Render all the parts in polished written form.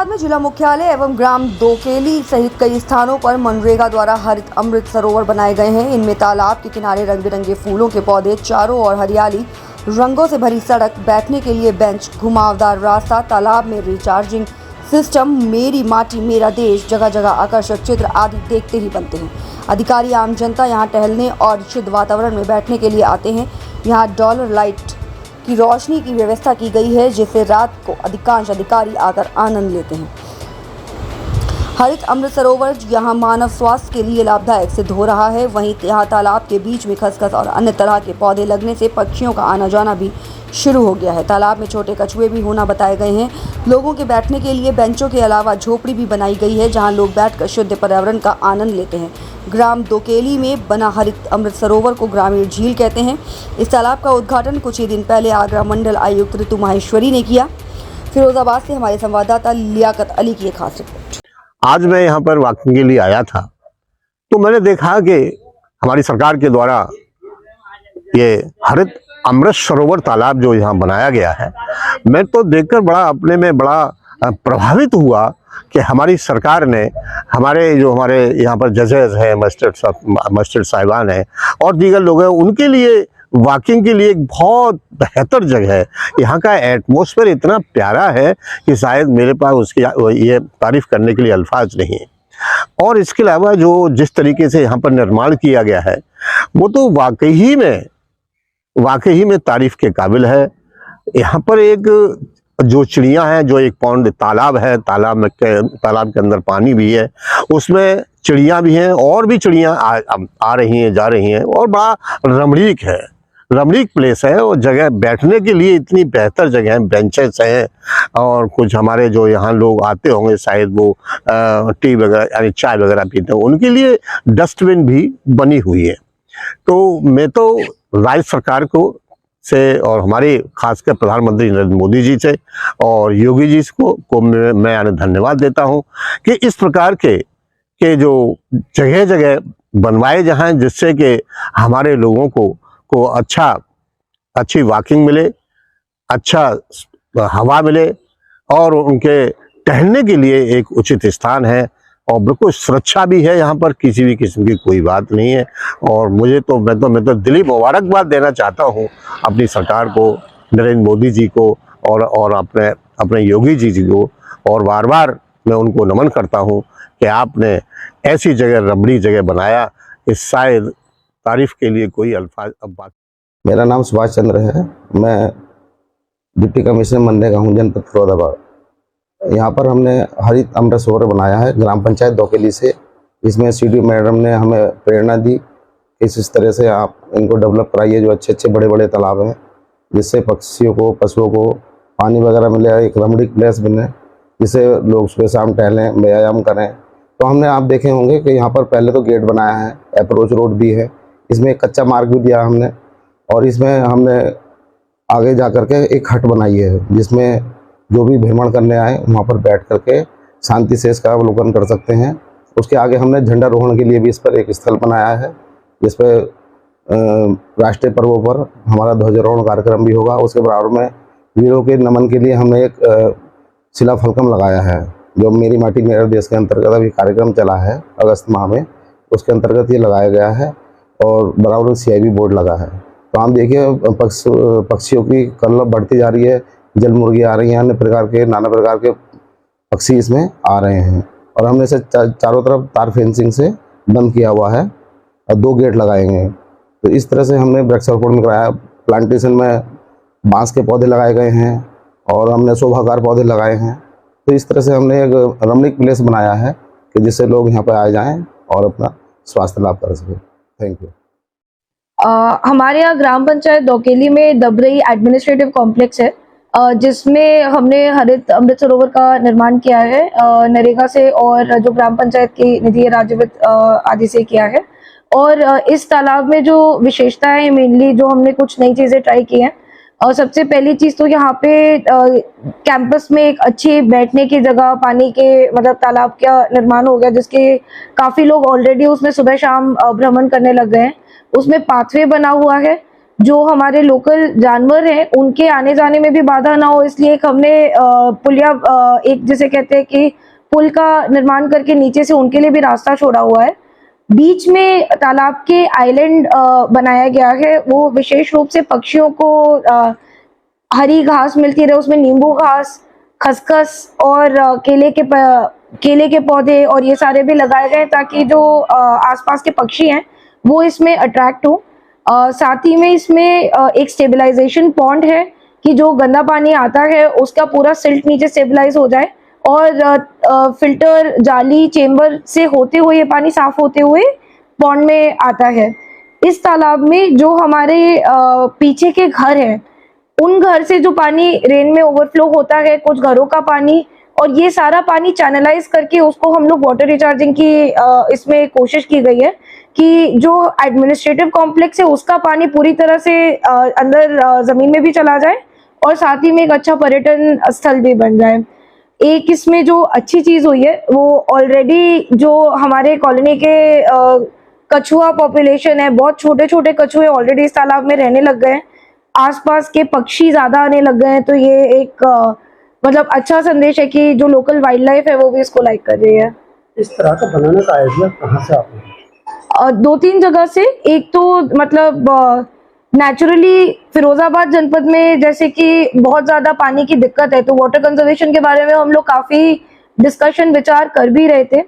फैजाबाद में जिला मुख्यालय एवं ग्राम दोकेली सहित कई स्थानों पर मनरेगा द्वारा हरित अमृत सरोवर बनाए गए हैं। इनमें तालाब के किनारे रंग बिरंगे फूलों के पौधे, चारों ओर हरियाली, रंगों से भरी सड़क, बैठने के लिए बेंच, घुमावदार रास्ता, तालाब में रिचार्जिंग सिस्टम, मेरी माटी मेरा देश, जगह जगह आकर्षक चित्र आदि देखते ही बनते हैं। अधिकारी, आम जनता यहाँ टहलने और शुद्ध वातावरण में बैठने के लिए आते हैं। यहाँ डॉलर लाइट की रोशनी की व्यवस्था की गई है, जिससे रात को अधिकांश अधिकारी आकर आनंद लेते हैं। हरित अमृत सरोवर यहाँ मानव स्वास्थ्य के लिए लाभदायक सिद्ध हो रहा है। वहीं यहाँ तालाब के बीच में खसखस और अन्य तरह के पौधे लगने से पक्षियों का आना जाना भी शुरू हो गया है। तालाब में छोटे कछुए भी होना बताए गए हैं। लोगों के बैठने के लिए बेंचों के अलावा झोपड़ी भी बनाई गई है, जहाँ लोग बैठकर शुद्ध पर्यावरण का आनंद लेते हैं। ग्राम दोकेली में बना हरित अमृत सरोवर को ग्रामीण झील कहते हैं। इस तालाब का उद्घाटन कुछ ही दिन पहले आगरा मंडल आयुक्त ऋतु माहेश्वरी ने किया। फिरोजाबाद से हमारे संवाददाता लियाकत अली की एक खास रिपोर्ट। आज मैं यहाँ पर वॉकिंग के लिए आया था, तो मैंने देखा कि हमारी सरकार के द्वारा ये हरित अमृत सरोवर तालाब जो यहाँ बनाया गया है, मैं तो देखकर अपने में बड़ा प्रभावित हुआ कि हमारी सरकार ने हमारे यहाँ पर जजेस हैं, मजिस्ट्रेट साहिबान हैं और दीगर लोग हैं, उनके लिए वॉकिंग के लिए एक बहुत बेहतर जगह है। यहाँ का एटमॉस्फेयर इतना प्यारा है कि शायद मेरे पास उसकी ये तारीफ करने के लिए अल्फाज नहीं है। और इसके अलावा जो जिस तरीके से यहाँ पर निर्माण किया गया है, वो तो वाकई में तारीफ के काबिल है। यहाँ पर एक जो चिड़ियाँ हैं, जो एक पौंड तालाब है, तालाब के अंदर पानी भी है, उसमें चिड़ियाँ भी हैं और भी चिड़ियाँ आ रही हैं, जा रही हैं और बड़ा रमणीक है, रमणीक प्लेस है। और जगह बैठने के लिए इतनी बेहतर जगह है, बेंचेस हैं और कुछ हमारे जो यहाँ लोग आते होंगे शायद वो टी वगैरह यानी चाय वगैरह पीते हैं, उनके लिए डस्टबिन भी बनी हुई है। तो मैं तो राज्य सरकार से और हमारे खासकर प्रधानमंत्री नरेंद्र मोदी जी से और योगी जी को मैं धन्यवाद देता हूं कि इस प्रकार के जो जगह जगह बनवाए जाएं, जिससे कि हमारे लोगों को अच्छी वॉकिंग मिले, अच्छा हवा मिले और उनके टहलने के लिए एक उचित स्थान है और बिल्कुल सुरक्षा भी है। यहाँ पर किसी भी किस्म की कोई बात नहीं है। और मैं तो दिली मुबारकबाद देना चाहता हूँ अपनी सरकार को, नरेंद्र मोदी जी को और अपने योगी जी को, और बार बार मैं उनको नमन करता हूँ कि आपने ऐसी जगह रमणीक जगह बनाया कि शायद तारीफ के लिए कोई अल्फाज अब बात। मेरा नाम सुभाष चंद्र है। मैं डिप्टी कमिश्नर मनरेगा हूँ, जनपद फिरोजाबाद। यहाँ पर हमने हरित अमृत सरोवर बनाया है ग्राम पंचायत दोकेली से। इसमें सीडी मैडम ने हमें प्रेरणा दी कि इस तरह से आप इनको डेवलप कराइए, जो अच्छे बड़े तालाब हैं, जिससे पक्षियों को, पशुओं को पानी वगैरह मिले, एक रमणीक प्लेस बने, जिससे लोग सुबह शाम टहलें, व्यायाम करें। तो हमने आप देखे होंगे कि यहाँ पर पहले तो गेट बनाया है, अप्रोच रोड भी है, इसमें एक कच्चा मार्ग भी दिया हमने, और इसमें हमने आगे जा कर के एक हट बनाई है, जिसमें जो भी भ्रमण करने आए वहाँ पर बैठ करके शांति से इसका अवलोकन कर सकते हैं। उसके आगे हमने झंडारोहण के लिए भी इस पर एक स्थल बनाया है, जिस पर राष्ट्रीय पर्वों पर हमारा ध्वजारोहण कार्यक्रम भी होगा। उसके बराबर में वीरों के नमन के लिए हमने एक शिलाफलकम लगाया है, जो मेरी माटी मेरा देश के अंतर्गत अभी कार्यक्रम चला है अगस्त माह में, उसके अंतर्गत ये लगाया गया है। और बराबर CIB बोर्ड लगा है। तो आप देखिए पक्षियों की कल्लब बढ़ती जा रही है, जल मुर्गी आ रही हैं, अन्य नाना प्रकार के पक्षी इसमें आ रहे हैं। और हमने इसे चारों तरफ तार फेंसिंग से बंद किया हुआ है और 2 गेट लगाएंगे। तो इस तरह से हमने वृक्षारोपण में कराया। प्लांटेशन में बांस के पौधे लगाए गए हैं और हमने शोभाकार पौधे लगाए हैं। तो इस तरह से हमने एक रमणीक प्लेस बनाया है कि जिससे लोग यहाँ पर आ जाएं और अपना स्वास्थ्य लाभ कर सकें। Thank you. हमारे यहाँ ग्राम पंचायत दोकेली में दबरई एडमिनिस्ट्रेटिव कॉम्प्लेक्स है, जिसमें हमने हरित अमृत सरोवर का निर्माण किया है नरेगा से और जो ग्राम पंचायत की निधि राज्य वित्त आदि से किया है। और इस तालाब में जो विशेषता है, मेनली जो हमने कुछ नई चीजें ट्राई की हैं। और सबसे पहली चीज तो यहाँ पे कैंपस में एक अच्छी बैठने की जगह, पानी के मतलब तालाब का निर्माण हो गया, जिसके काफी लोग ऑलरेडी उसमें सुबह शाम भ्रमण करने लग गए हैं। उसमें पाथवे बना हुआ है जो हमारे लोकल जानवर हैं उनके आने जाने में भी बाधा ना हो, इसलिए एक हमने पुलिया एक जिसे कहते हैं कि पुल का निर्माण करके नीचे से उनके लिए भी रास्ता छोड़ा हुआ है। बीच में तालाब के आइलैंड बनाया गया है, वो विशेष रूप से पक्षियों को हरी घास मिलती रहे, उसमें नींबू घास, खसखस और केले के पौधे और ये सारे भी लगाए गए ताकि जो आसपास के पक्षी हैं वो इसमें अट्रैक्ट हो। साथ ही में इसमें एक स्टेबलाइजेशन पॉन्ड है कि जो गंदा पानी आता है उसका पूरा सिल्ट नीचे स्टेबलाइज हो जाए और फिल्टर जाली चेम्बर से होते हुए ये पानी साफ होते हुए पॉन्ड में आता है। इस तालाब में जो हमारे पीछे के घर हैं उन घर से जो पानी रेन में ओवरफ्लो होता है, कुछ घरों का पानी, और ये सारा पानी चैनलाइज करके उसको हम लोग वाटर रिचार्जिंग की इसमें कोशिश की गई है कि जो एडमिनिस्ट्रेटिव कॉम्प्लेक्स है उसका पानी पूरी तरह से अंदर जमीन में भी चला जाए और साथ ही में एक अच्छा पर्यटन स्थल भी बन जाए। एक इसमें जो अच्छी चीज हुई है वो ऑलरेडी जो हमारे कॉलोनी के कछुआ पॉपुलेशन है, बहुत छोटे छोटे कछुए ऑलरेडी इस तालाब में रहने लग गए हैं, आसपास के पक्षी ज्यादा आने लग गए हैं, तो ये एक मतलब अच्छा संदेश है कि जो लोकल वाइल्ड लाइफ है वो भी इसको लाइक कर रही है। इस तरह का बनाने का आइडिया कहाँ से आपने? 2-3 जगह से। एक तो मतलब नेचुरली फिरोजाबाद जनपद में जैसे कि बहुत ज्यादा पानी की दिक्कत है, तो वाटर कंजर्वेशन के बारे में हम लोग काफी डिस्कशन विचार कर भी रहे थे।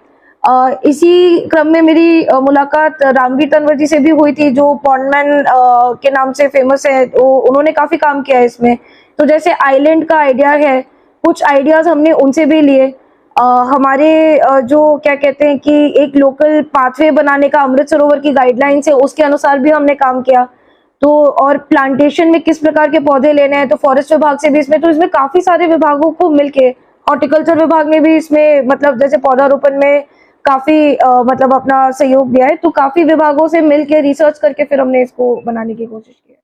इसी क्रम में मेरी मुलाकात रामवीर तंवर जी से भी हुई थी जो पॉन्डमैन के नाम से फेमस है, उन्होंने काफी काम किया है इसमें। तो जैसे आइलैंड का आइडिया है, कुछ आइडियाज हमने उनसे भी लिए। हमारे जो क्या कहते हैं कि एक लोकल पाथवे बनाने का अमृत सरोवर की गाइडलाइंस है उसके अनुसार भी हमने काम किया। तो और प्लांटेशन में किस प्रकार के पौधे लेने हैं, तो फॉरेस्ट विभाग से भी इसमें, तो इसमें काफी सारे विभागों को मिलके, हॉर्टिकल्चर विभाग ने भी इसमें मतलब जैसे पौधारोपण में काफी मतलब अपना सहयोग दिया है, तो काफी विभागों से मिलके रिसर्च करके फिर हमने इसको बनाने की कोशिश की है।